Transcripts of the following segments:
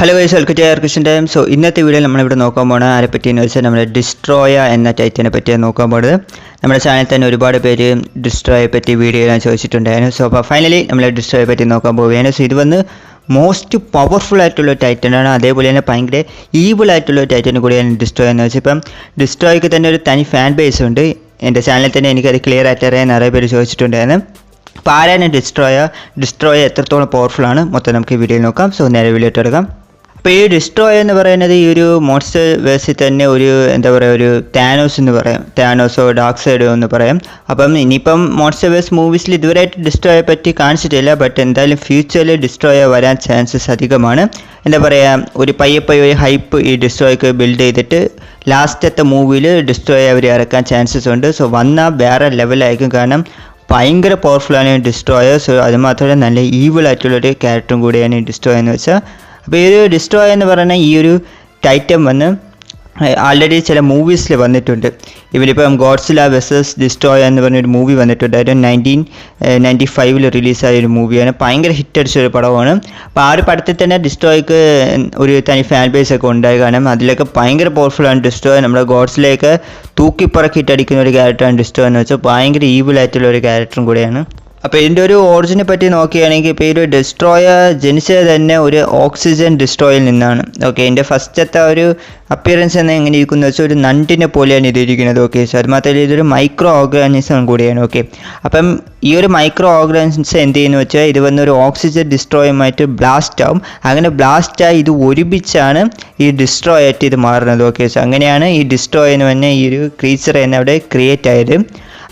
Hello guys, welcome to question time. So ഇന്നത്തെ വീഡിയോയിൽ നമ്മളിവിടെ നോക്കാൻ പോകുന്നത് ആരെ പറ്റിയെന്ന് വെച്ചാൽ നമ്മുടെ ഡിസ്ട്രോയ എന്ന ടൈറ്റിനെ പറ്റിയാണ് നോക്കാൻ പോകുന്നത്. നമ്മുടെ ചാനൽ തന്നെ ഒരുപാട് പേര് ഡിസ്ട്രോയെ പറ്റി വീഡിയോ ഞാൻ ചോദിച്ചിട്ടുണ്ടായിരുന്നു. സോ അപ്പോൾ ഫൈനലി നമ്മൾ ഡിസ്ട്രോയെ പറ്റി നോക്കാൻ പോവുകയാണ്. സോ ഇത് വന്ന് മോസ്റ്റ് പവർഫുൾ ആയിട്ടുള്ള ടൈറ്റനാണ്, അതേപോലെ തന്നെ ഭയങ്കര ഈവിൾ ആയിട്ടുള്ള ടൈറ്റൻ കൂടിയാണ് ഡിസ്ട്രോയ എന്ന് വെച്ചാൽ. ഇപ്പം ഡിസ്ട്രോയ്ക്ക് തന്നെ ഒരു തനി ഫാൻ ബേസ് ഉണ്ട്. എൻ്റെ ചാനലിൽ തന്നെ എനിക്കത് ക്ലിയർ ആയിട്ട് അറിയാൻ നിറയെ പേര് ചോദിച്ചിട്ടുണ്ടായിരുന്നു. അപ്പോൾ ആരാണ് ഡിസ്ട്രോയ എത്രത്തോളം പവർഫുൾ ആണ് മൊത്തം നമുക്ക് ഈ വീഡിയോയിൽ നോക്കാം. സോ നേരെ വീഡിയോ എടുക്കാം. അപ്പോൾ ഈ ഡിസ്ട്രോയ എന്ന് പറയുന്നത് ഈ ഒരു മോൺസ്റ്റർ വേഴ്സിൽ തന്നെ ഒരു എന്താ പറയുക, ഒരു താനോസ് എന്ന് പറയാം, താനോസോ ഡാർക്ക് സൈഡോ എന്ന് പറയാം. അപ്പം ഇനിയിപ്പം മോൺസ്റ്റർ വേഴ്സ് മൂവീസിൽ ഇതുവരെയായിട്ട് ഡിസ്ട്രോയെ പറ്റി കാണിച്ചിട്ടില്ല, ബട്ട് എന്തായാലും ഫ്യൂച്ചറിൽ ഡിസ്ട്രോയ വരാൻ ചാൻസസ് അധികമാണ്. എന്താ പറയുക, ഒരു പയ്യെ ഹൈപ്പ് ഈ ഡിസ്ട്രോയ്ക്ക് ബിൽഡ് ചെയ്തിട്ട് ലാസ്റ്റത്തെ മൂവിയിൽ ഡിസ്ട്രോയെ അവർ ഇറക്കാൻ ചാൻസസ് ഉണ്ട്. സോ വന്നാൽ വേറെ ലെവലായിരിക്കും, കാരണം ഭയങ്കര പവർഫുള്ളാണ് ഈ ഡിസ്ട്രോയ. സോ അതുമാത്രമല്ല നല്ല ഈവിൾ ആയിട്ടുള്ളൊരു ക്യാരക്ടറും കൂടിയാണ് ഈ ഡിസ്ട്രോയ എന്ന് വെച്ചാൽ. അപ്പോൾ ഈ ഒരു ഡിസ്ട്രോയ എന്ന് പറയുന്ന ഈ ഒരു ടൈറ്റൻ വന്ന് ആൾറെഡി ചില മൂവീസിൽ വന്നിട്ടുണ്ട്. ഇവരിപ്പം ഗോഡ്സില വെസസ് ഡിസ്ട്രോയ എന്ന് പറഞ്ഞൊരു മൂവി വന്നിട്ടുണ്ട്. അത് 1995 റിലീസായ ഒരു മൂവിയാണ്. ഭയങ്കര ഹിറ്റ് അടിച്ചൊരു പടമാണ്. അപ്പോൾ ആ ഒരു പടത്തിൽ തന്നെ ഡിസ്ട്രോയ്ക്ക് ഒരു തനി ഫാൻ ബേസ് ഒക്കെ ഉണ്ടായി, കാരണം അതിലൊക്കെ ഭയങ്കര പവർഫുള്ളാണ് ഡിസ്ട്രോയ. നമ്മുടെ ഗോഡ്സിലേക്ക് തൂക്കിപ്പറക്കി ഹിറ്റടിക്കുന്ന ഒരു ക്യാരക്ടറാണ് ഡിസ്ട്രോയ എന്ന് വെച്ചാൽ. ഭയങ്കര ഈവിൾ ആയിട്ടുള്ള ഒരു ക്യാരക്ടറും കൂടെയാണ്. അപ്പോൾ ഇതിൻ്റെ ഒരു ഒറിജിനെ പറ്റി നോക്കുകയാണെങ്കിൽ ഇപ്പോൾ ഈ ഒരു ഡിസ്ട്രോയ ജനിച്ചത് തന്നെ ഒരു ഓക്സിജൻ ഡിസ്ട്രോയിൽ നിന്നാണ്. ഓക്കെ, ഇതിൻ്റെ ഫസ്റ്റത്തെ ഒരു അപ്പിയറൻസ് എന്ന് എങ്ങനെ ഇരിക്കുന്നത് വെച്ചാൽ ഒരു നണ്ടിനെ പോലെയാണ് ഇതിരിക്കുന്നത്. ഓക്കെ, സോ അത് മാത്രമല്ല ഇതൊരു മൈക്രോ ഓർഗാനിസം കൂടിയാണ്. ഓക്കെ, അപ്പം ഈ ഒരു മൈക്രോ ഓർഗാനിസം എന്ത് ചെയ്യുന്നു വെച്ചാൽ ഇത് വന്നൊരു ഓക്സിജൻ ഡിസ്ട്രോയുമായിട്ട് ബ്ലാസ്റ്റ് ആവും. അങ്ങനെ ബ്ലാസ്റ്റായി ഇത് ഒരുമിച്ചാണ് ഈ ഡിസ്ട്രോയ് ആയിട്ട് ഇത് മാറുന്നത്. ഓക്കെ, സോ അങ്ങനെയാണ് ഈ ഡിസ്ട്രോയ് എന്ന് പറഞ്ഞാൽ ഈ ഒരു ക്രീച്ചർ തന്നെ അവിടെ ക്രിയേറ്റ് ആയത്.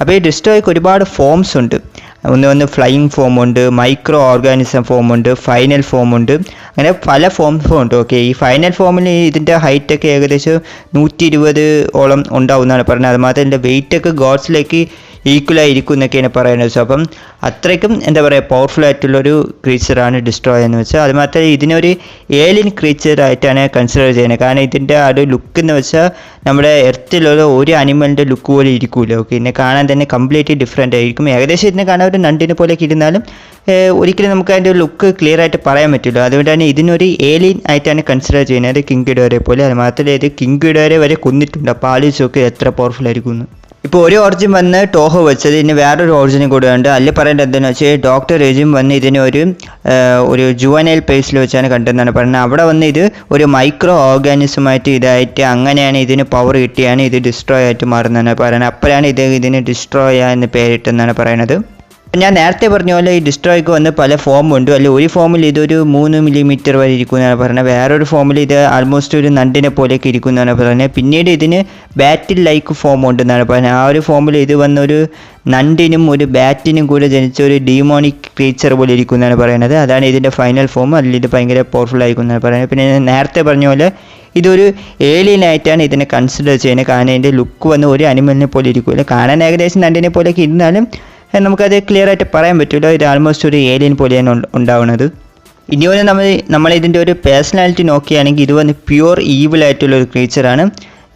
അപ്പോൾ ഈ ഡിസ്ട്രോയ്ക്ക് ഒരുപാട് ഫോംസ് ഉണ്ട്. ഒന്ന് ഫ്ലൈയിങ് ഫോം ഉണ്ട്, മൈക്രോ ഓർഗാനിസം ഫോം ഉണ്ട്, ഫൈനൽ ഫോം ഉണ്ട്, അങ്ങനെ പല ഫോംസും ഉണ്ട്. ഓക്കെ, ഈ ഫൈനൽ ഫോമിൽ ഇതിൻ്റെ ഹൈറ്റൊക്കെ ഏകദേശം 120 ഉണ്ടാവും എന്നാണ് പറയുന്നത്. അതുമാത്രം ഇതിൻ്റെ വെയിറ്റൊക്കെ ഗോഡ്സിലേക്ക് ഈക്വലായിരിക്കും എന്നൊക്കെയാണ് പറയുന്നത്. സോ അപ്പം അത്രയ്ക്കും എന്താ പറയുക പവർഫുൾ ആയിട്ടുള്ളൊരു ക്രീച്ചറാണ് ഡിസ്ട്രോയ എന്ന് വെച്ചാൽ. അതുമാത്രമേ ഇതിനൊരു ഏലിയൻ ക്രീച്ചറായിട്ടാണ് കൺസിഡർ ചെയ്യുന്നത്, കാരണം ഇതിൻ്റെ ആ ഒരു ലുക്ക് എന്ന് വെച്ചാൽ നമ്മുടെ എർത്തിലുള്ള ഒരു അനിമലിൻ്റെ ലുക്ക് പോലെ ഇരിക്കില്ല. ഓക്കെ, ഇതിനെ കാണാൻ തന്നെ കംപ്ലീറ്റ്ലി ഡിഫറെൻ്റ് ആയിരിക്കും. ഏകദേശം ഇതിനെ കാണാൻ ഒരു നണ്ടിനെ പോലെയൊക്കെ ഇരുന്നാലും ഒരിക്കലും നമുക്ക് അതിൻ്റെ ലുക്ക് ക്ലിയർ ആയിട്ട് പറയാൻ പറ്റില്ല. അതുകൊണ്ടാണ് ഇതിനൊരു ഏലിയൻ ആയിട്ടാണ് കൺസിഡർ ചെയ്യുന്നത്, കിങ് ഗിഡോരെ പോലെ. അത് മാത്രമല്ല ഇത് കിങ് ഗിഡോരെ വരെ കൊന്നിട്ടുണ്ട്. അപ്പോൾ ആലോചിച്ചൊക്കെ എത്ര പവർഫുൾ ആയിരിക്കും. ഇപ്പോൾ ഒരു ഓറിജിൻ വന്ന് ടോഹോ വെച്ചത്, ഇനി വേറൊരു ഓറിജിനും കൂടെ ഉണ്ട്. അതിൽ പറയേണ്ടത് എന്താണെന്ന് വെച്ചാൽ ഡോക്ടർ രജിം വന്ന് ഇതിനെ ഒരു ജുവനൈൽ പേസിൽ വെച്ചാണ് കണ്ടതെന്നാണ് പറയുന്നത്. അവിടെ വന്ന് ഇത് ഒരു മൈക്രോ ഓർഗാനിസമായിട്ട് ഇതായിട്ട് അങ്ങനെയാണ് ഇതിന് പവർ കിട്ടിയാണ് ഇത് ഡിസ്ട്രോയ് ആയിട്ട് മാറുന്നതെന്നാണ് പറയുന്നത്. അപ്പോഴാണ് ഇതിന് ഡിസ്ട്രോയ എന്ന് പേരിട്ടെന്നാണ് പറയുന്നത്. ഞാൻ നേരത്തെ പറഞ്ഞ പോലെ ഈ ഡിസ്ട്രോയ്ക്ക് വന്ന് പല ഫോമുണ്ട്. അല്ലെ ഒരു ഫോമിൽ ഇതൊരു 3 മില്ലിമീറ്റർ വരെ ഇരിക്കുന്നതാണ് പറയുന്നത്. വേറൊരു ഫോമിൽ ഇത് ആൾമോസ്റ്റ് ഒരു നണ്ടിനെ പോലെയൊക്കെ ഇരിക്കുന്നതാണ് പറയുന്നത്. പിന്നീട് ഇതിന് ബാറ്റിൽ ലൈക്ക് ഫോം ഉണ്ടെന്നാണ് പറയുന്നത്. ആ ഒരു ഫോമിൽ ഇത് വന്നൊരു നണ്ടിനും ഒരു ബാറ്റിനും കൂടെ ജനിച്ച ഒരു ഡീമോണിക് ക്രീച്ചർ പോലെ ഇരിക്കുന്നതാണ് പറയുന്നത്. അതാണ് ഇതിൻ്റെ ഫൈനൽ ഫോം. അതിൽ ഇത് ഭയങ്കര പവർഫുൾ ആയിരിക്കുന്നതാണ് പറയുന്നത്. പിന്നെ നേരത്തെ പറഞ്ഞ പോലെ ഇതൊരു ഏലിയനായിട്ടാണ് ഇതിനെ കൺസിഡർ ചെയ്യുന്നത്, കാരണം ഇതിൻ്റെ ലുക്ക് വന്ന് ഒരു അനിമലിനെ പോലെ ഇരിക്കില്ല. കാണാൻ ഏകദേശം നണ്ടിനെ പോലെയൊക്കെ ഇരുന്നാലും നമുക്കത് ക്ലിയർ ആയിട്ട് പറയാൻ പറ്റില്ല. ഇത് ആൾമോസ്റ്റ് ഒരു ഏലിയൻ പോലെയാണ് ഉണ്ടാവുന്നത്. ഇനി വന്ന് നമ്മൾ ഇതിൻ്റെ ഒരു പേഴ്സണാലിറ്റി നോക്കുകയാണെങ്കിൽ ഇത് വന്ന് പ്യുവർ ഈവിൾ ആയിട്ടുള്ള ഒരു ക്രീച്ചറാണ്.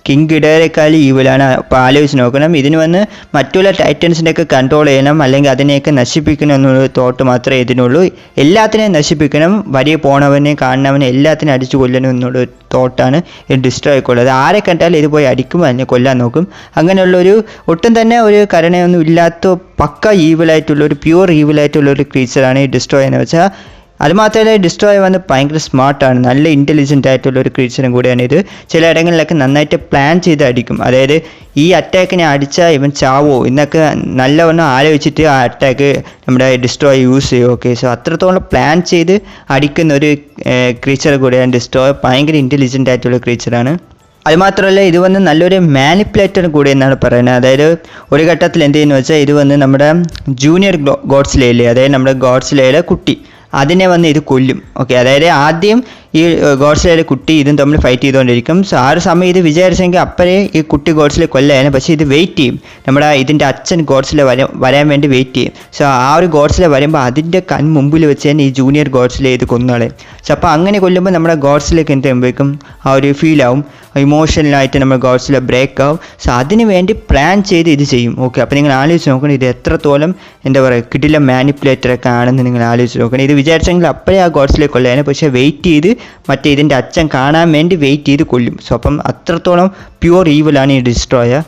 കിങ് ഗിഡോയേക്കാൾ ഈവിലാണ്. അപ്പോൾ ആലോചിച്ച് നോക്കണം, ഇതിന് വന്ന് മറ്റുള്ള ടൈറ്റൻസിനെയൊക്കെ കൺട്രോൾ ചെയ്യണം, അല്ലെങ്കിൽ അതിനെയൊക്കെ നശിപ്പിക്കണം എന്നുള്ള തോട്ട് മാത്രമേ ഇതിനുള്ളൂ. എല്ലാത്തിനെയും നശിപ്പിക്കണം, വരിയെ പോണവനെ കാണുന്നവനെ എല്ലാത്തിനും അടിച്ചു കൊല്ലണം എന്നുള്ള തോട്ടാണ് ഈ ഡിസ്ട്രോയ്ക്കുള്ളത്. ആരെ കണ്ടാലും ഇത് പോയി അടിക്കുമ്പോൾ അതിനെ കൊല്ലാൻ നോക്കും. അങ്ങനെയുള്ളൊരു ഒട്ടും തന്നെ ഒരു കരുണയൊന്നും ഇല്ലാത്ത പക്ക ഈവിളായിട്ടുള്ള ഒരു പ്യുവർ ഈവിളായിട്ടുള്ള ഒരു ക്രീച്ചറാണ് ഈ ഡിസ്ട്രോയ് എന്ന് വെച്ചാൽ. അതുമാത്രമല്ല ഡിസ്ട്രോയ് വന്ന് ഭയങ്കര സ്മാർട്ടാണ്, നല്ല ഇൻ്റലിജൻ്റ് ആയിട്ടുള്ള ഒരു ക്രീച്ചറും കൂടിയാണ് ഇത്. ചില ഇടങ്ങളിലൊക്കെ നന്നായിട്ട് പ്ലാൻ ചെയ്ത് അടിക്കും. അതായത് ഈ അറ്റാക്കിനെ അടിച്ചാൽ ഇവൻ ചാവോ എന്നൊക്കെ നല്ലവണ്ണം ആലോചിച്ചിട്ട് ആ അറ്റാക്ക് നമ്മുടെ ഡിസ്ട്രോയ് യൂസ് ചെയ്യും. ഓക്കെ, സോ അത്രത്തോളം പ്ലാൻ ചെയ്ത് അടിക്കുന്ന ഒരു ക്രീച്ചർ കൂടിയാണ് ഡിസ്ട്രോയ്. ഭയങ്കര ഇൻ്റലിജൻ്റ് ആയിട്ടുള്ള ക്രീച്ചറാണ്. അതുമാത്രമല്ല ഇത് വന്ന് നല്ലൊരു മാനിപ്പുലേറ്റർ കൂടി എന്നാണ് പറയുന്നത്. അതായത് ഒരു ഘട്ടത്തിൽ എന്ത് ചെയ്യുന്നു വെച്ചാൽ ഇത് വന്ന് നമ്മുടെ ജൂനിയർ ഗോഡ്സിലയിലെ, അതായത് നമ്മുടെ ഗോഡ്സിലയിലെ കുട്ടി, അതിനെ വന്ന് ഇത് കൊല്ലും. ഓക്കെ, അതായത് ആദ്യം ഈ ഗോഡ്സിലയിലെ കുട്ടി ഇതും തമ്മിൽ ഫൈറ്റ് ചെയ്തുകൊണ്ടിരിക്കും. സോ ആ ഒരു സമയം ഇത് വിചാരിച്ചെങ്കിൽ അപ്പോഴേ ഈ കുട്ടി ഗോഡ്സിലെ കൊല്ലായിരുന്നു. പക്ഷേ ഇത് വെയിറ്റ് ചെയ്യും, നമ്മുടെ ഇതിൻ്റെ അച്ഛൻ ഗോഡ്സിലെ വരാൻ വേണ്ടി വെയിറ്റ് ചെയ്യും. സോ ആ ഒരു ഗോഡ്സിലെ വരുമ്പോൾ അതിൻ്റെ മുമ്പിൽ വെച്ച് തന്നെ ഈ ജൂനിയർ ഗോഡ്സിലെ ഇത് കൊന്നാളെ. സോ അപ്പോൾ അങ്ങനെ കൊല്ലുമ്പോൾ നമ്മുടെ ഗോഡ്സിലേക്ക് എന്ത് ചെയ്യുമ്പോഴേക്കും ആ ഒരു ഫീലാവും, ഇമോഷണലായിട്ട് നമ്മൾ ഗോഡ്സിലെ ബ്രേക്ക് ആവും. സോ അതിന് വേണ്ടി പ്ലാൻ ചെയ്ത് ഇത് ചെയ്യും. ഓക്കെ, അപ്പോൾ നിങ്ങൾ ആലോചിച്ച് നോക്കണം ഇത് എത്രത്തോളം എന്താ പറയുക കിടില മാനിപ്പുലേറ്ററൊക്കെ ആണെന്ന് നിങ്ങൾ ആലോചിച്ച് നോക്കണം. ഇത് വിചാരിച്ചെങ്കിൽ അപ്പോഴേ ആ ഗോഡ്സിലേക്ക് കൊല്ലായിരുന്നു, പക്ഷേ വെയിറ്റ് ചെയ്ത് മറ്റേ ഇതിൻ്റെ അച്ഛൻ കാണാൻ വേണ്ടി വെയിറ്റ് ചെയ്ത് കൊല്ലും. സോ അപ്പം അത്രത്തോളം പ്യുവർ ഈവിലാണ് ഈ ഡിസ്ട്രോയർ.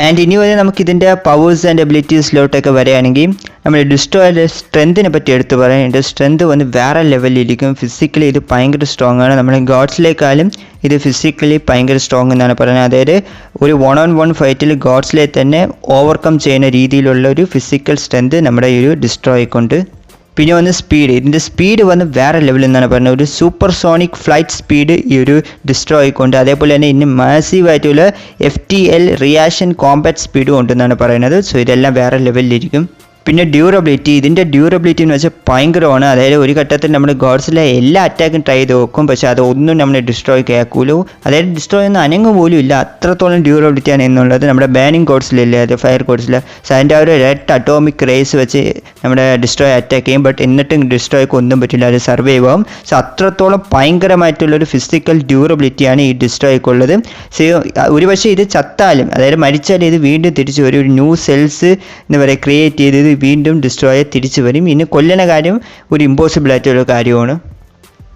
ആൻഡ് ഇനി വരെ നമുക്കിതിൻ്റെ പവേഴ്സ് ആൻഡ് എബിലിറ്റീസിലോട്ടൊക്കെ വരികയാണെങ്കിൽ നമ്മൾ ഡിസ്ട്രോയറുടെ സ്ട്രെങ്തിനെ പറ്റി എടുത്ത് പറയാം. ഇതിൻ്റെ സ്ട്രെങ്ത് വന്ന് വേറെ ലെവലിലിരിക്കും. ഫിസിക്കലി ഇത് ഭയങ്കര സ്ട്രോങ് ആണ്. നമ്മുടെ ഗോഡ്സിലേക്കാളും ഇത് ഫിസിക്കലി ഭയങ്കര സ്ട്രോങ് എന്നാണ് പറയുന്നത്. അതായത് ഒരു 1-on-1 ഫൈറ്റിൽ ഗോഡ്സിലെ തന്നെ ഓവർകം ചെയ്യുന്ന രീതിയിലുള്ള ഒരു ഫിസിക്കൽ സ്ട്രെങ്ത് നമ്മുടെ ഈ ഒരു ഡിസ്ട്രോയ്ക്കുണ്ട്. പിന്നെ വന്ന് സ്പീഡ്, ഇതിൻ്റെ സ്പീഡ് വന്ന് വേറെ ലെവലിൽ എന്നാണ് പറയുന്നത്. ഒരു സൂപ്പർ സോണിക് ഫ്ലൈറ്റ് സ്പീഡ് ഈ ഒരു ഡിസ്ട്രോയ്ക്കുണ്ട്. അതേപോലെ തന്നെ ഇതിന് മാസീവായിട്ടുള്ള FTL റിയാക്ഷൻ കോമ്പാറ്റ് സ്പീഡും ഉണ്ടെന്നാണ് പറയുന്നത്. സോ ഇതെല്ലാം വേറെ ലെവലിലിരിക്കും. പിന്നെ ഡ്യൂറബിലിറ്റി, ഇതിൻ്റെ ഡ്യൂറബിലിറ്റി എന്ന് വെച്ചാൽ ഭയങ്കരമാണ്. അതായത് ഒരു ഘട്ടത്തിൽ നമ്മൾ ഗോഡ്സിലെ എല്ലാ അറ്റാക്കും ട്രൈ ചെയ്ത് നോക്കും, പക്ഷേ അതൊന്നും നമ്മൾ ഡിസ്ട്രോയ് കേൾക്കൂലൂ. അതായത് ഡിസ്ട്രോയ് ഒന്നും അനങ്ങ് പോലും ഇല്ല, അത്രത്തോളം ഡ്യൂറബിലിറ്റിയാണ് എന്നുള്ളത്. നമ്മുടെ ബാനിങ് ഗോഡ്സിലില്ലേ, അത് ഫയർ ഗോഡ്സിൽ. സോ അതിൻ്റെ ആ ഒരു റെഡ് അറ്റോമിക് റേസ് വെച്ച് നമ്മുടെ ഡിസ്ട്രോയ് അറ്റാക്ക് ചെയ്യും. ബട്ട് എന്നിട്ടും ഡിസ്ട്രോയ്ക്ക് ഒന്നും പറ്റില്ല, അത് സർവൈവ് ആവും. സോ അത്രത്തോളം ഭയങ്കരമായിട്ടുള്ളൊരു ഫിസിക്കൽ ഡ്യൂറബിലിറ്റിയാണ് ഈ ഡിസ്ട്രോയ്ക്കുള്ളത്. സോ ഒരുപക്ഷെ ഇത് ചത്താലും, അതായത് മരിച്ചാലും ഇത് വീണ്ടും തിരിച്ചു വരും. ഒരു ന്യൂ സെൽസ് എന്ന് പറയുക ക്രിയേറ്റ് ചെയ്ത് വീണ്ടും ഡിസ്ട്രോയർ തിരിച്ചു വരും. ഇനി കൊല്ലുന്ന കാര്യം ഒരു ഇമ്പോസിബിൾ ആയിട്ടുള്ള കാര്യമാണ്.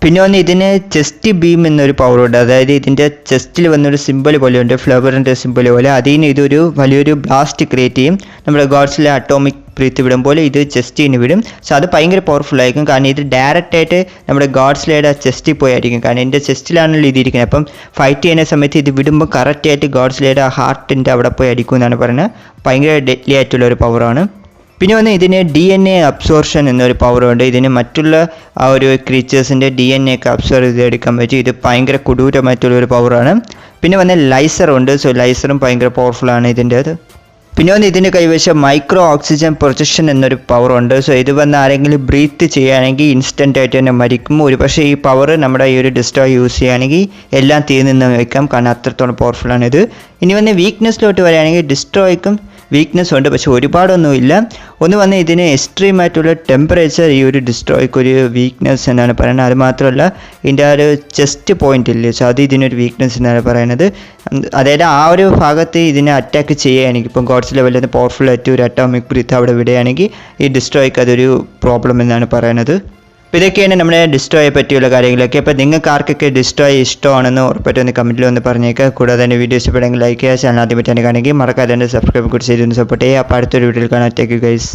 പിന്നെ വന്ന് ഇതിന് ചെസ്റ്റ് ബീം എന്നൊരു പവറുണ്ട്. അതായത് ഇതിൻ്റെ ചെസ്റ്റിൽ വന്നൊരു സിമ്പിൾ പോലെയുണ്ട്, ഫ്ലവറിൻ്റെ സിമ്പിൾ പോലെ. അതിന് ഇതൊരു വലിയൊരു ബ്ലാസ്റ്റ് ക്രിയേറ്റ് ചെയ്യും. നമ്മുടെ ഗോഡ്സിലെ അറ്റോമിക് ബ്രീത്ത് വിടും പോലെ ഇത് ചെസ്റ്റിന് വിടും. സോ അത് ഭയങ്കര പവർഫുൾ ആയിരിക്കും. കാരണം ഇത് ഡയറക്റ്റായിട്ട് നമ്മുടെ ഗോഡ്സിലയുടെ ചെസ്റ്റിൽ പോയായിരിക്കും. കാരണം എൻ്റെ ചെസ്റ്റിലാണല്ലോ ഇതിരിക്കുന്നത്. അപ്പം ഫൈറ്റ് ചെയ്യുന്ന സമയത്ത് ഇത് വിടുമ്പോൾ കറക്റ്റായിട്ട് ഗോഡ്സിലയുടെ ഹാർട്ടിൻ്റെ അവിടെ പോയി അടിക്കും എന്നാണ് പറയുന്നത്. ഭയങ്കര ഡെഡ്ലി ആയിട്ടുള്ള ഒരു പവറാണ്. പിന്നെ വന്ന് ഇതിന് DNA അബ്സോർഷൻ എന്നൊരു പവറുണ്ട്. ഇതിന് മറ്റുള്ള ആ ഒരു ക്രീച്ചേഴ്സിൻ്റെ DNA ഒക്കെ അബ്സോർവ് ചെയ്തെടുക്കാൻ പറ്റും. ഇത് ഭയങ്കര കൊടൂരമായിട്ടുള്ളൊരു പവറാണ്. പിന്നെ വന്ന് ലൈസറുണ്ട്. സോ ലൈസറും ഭയങ്കര പവർഫുള്ളാണ് ഇതിൻ്റേത്. പിന്നെ വന്ന് ഇതിൻ്റെ കൈവശം മൈക്രോ ഓക്സിജൻ പ്രൊജക്ഷൻ എന്നൊരു പവറുണ്ട്. സോ ഇത് വന്ന് ആരെങ്കിലും ബ്രീത്ത് ചെയ്യുകയാണെങ്കിൽ ഇൻസ്റ്റൻ്റ് ആയിട്ട് തന്നെ മരിക്കും. ഒരു പക്ഷേ ഈ പവർ നമ്മുടെ ഈ ഒരു ഡിസ്ട്രോയ് യൂസ് ചെയ്യുകയാണെങ്കിൽ എല്ലാം തീർന്നു വയ്ക്കാം, കാരണം അത്രത്തോളം പവർഫുള്ളാണ് ഇത്. ഇനി വന്ന് വീക്ക്നെസ്സിലോട്ട് വരികയാണെങ്കിൽ ഡിസ്ട്രോയ്ക്കും വീക്ക്നെസ് ഉണ്ട്, പക്ഷെ ഒരുപാടൊന്നുമില്ല. ഒന്ന് വന്ന് ഇതിന് എക്സ്ട്രീം ആയിട്ടുള്ള ടെമ്പറേച്ചർ ഈ ഒരു ഡിസ്ട്രോയ്ക്ക് ഒരു വീക്ക്നെസ് എന്നാണ് പറയുന്നത്. അത് മാത്രമല്ല ഇതിൻ്റെ ആ ഒരു ചെസ്റ്റ് പോയിന്റ് ഇല്ലേ, സോ അത് ഇതിനൊരു വീക്ക്നെസ് എന്നാണ് പറയുന്നത്. അതായത് ആ ഒരു ഭാഗത്ത് ഇതിനെ അറ്റാക്ക് ചെയ്യുകയാണെങ്കിൽ, ഇപ്പം ഗോഡ്സ് ലെവലിൽ പവർഫുൾ ആയിട്ട് ഒരു അറ്റോമിക് ബ്രീത്ത് അവിടെ വിടുകയാണെങ്കിൽ ഈ ഡിസ്ട്രോയ്ക്ക് അതൊരു പ്രോബ്ലം എന്നാണ് പറയുന്നത്. അപ്പോൾ ഇതൊക്കെയാണ് നമ്മുടെ ഡിസ്ട്രോയെ പറ്റിയുള്ള കാര്യങ്ങളൊക്കെ. അപ്പോൾ നിങ്ങൾക്ക് ആർക്കൊക്കെ ഡിസ്ട്രോയ് ഇഷ്ടമാണെന്ന് ഉറപ്പായിട്ട് ഒന്ന് കമൻറ്റിൽ ഒന്ന് പറഞ്ഞേക്കുക. കൂടാതെ തന്നെ വീഡിയോ ഇഷ്ടപ്പെടുമെങ്കിൽ ലൈക്ക് ചെയ്യുക, ചാനൽ ആദ്യം പറ്റാൻ കാണുമെങ്കിൽ മറക്കാതെ തന്നെ സബ്സ്ക്രൈബ് കൂടി ചെയ്തൊന്ന് സപ്പോർട്ട് ചെയ്യുക. അപ്പോൾ അടുത്തൊരു വീഡിയോയിൽ കാണാം. Take you guys.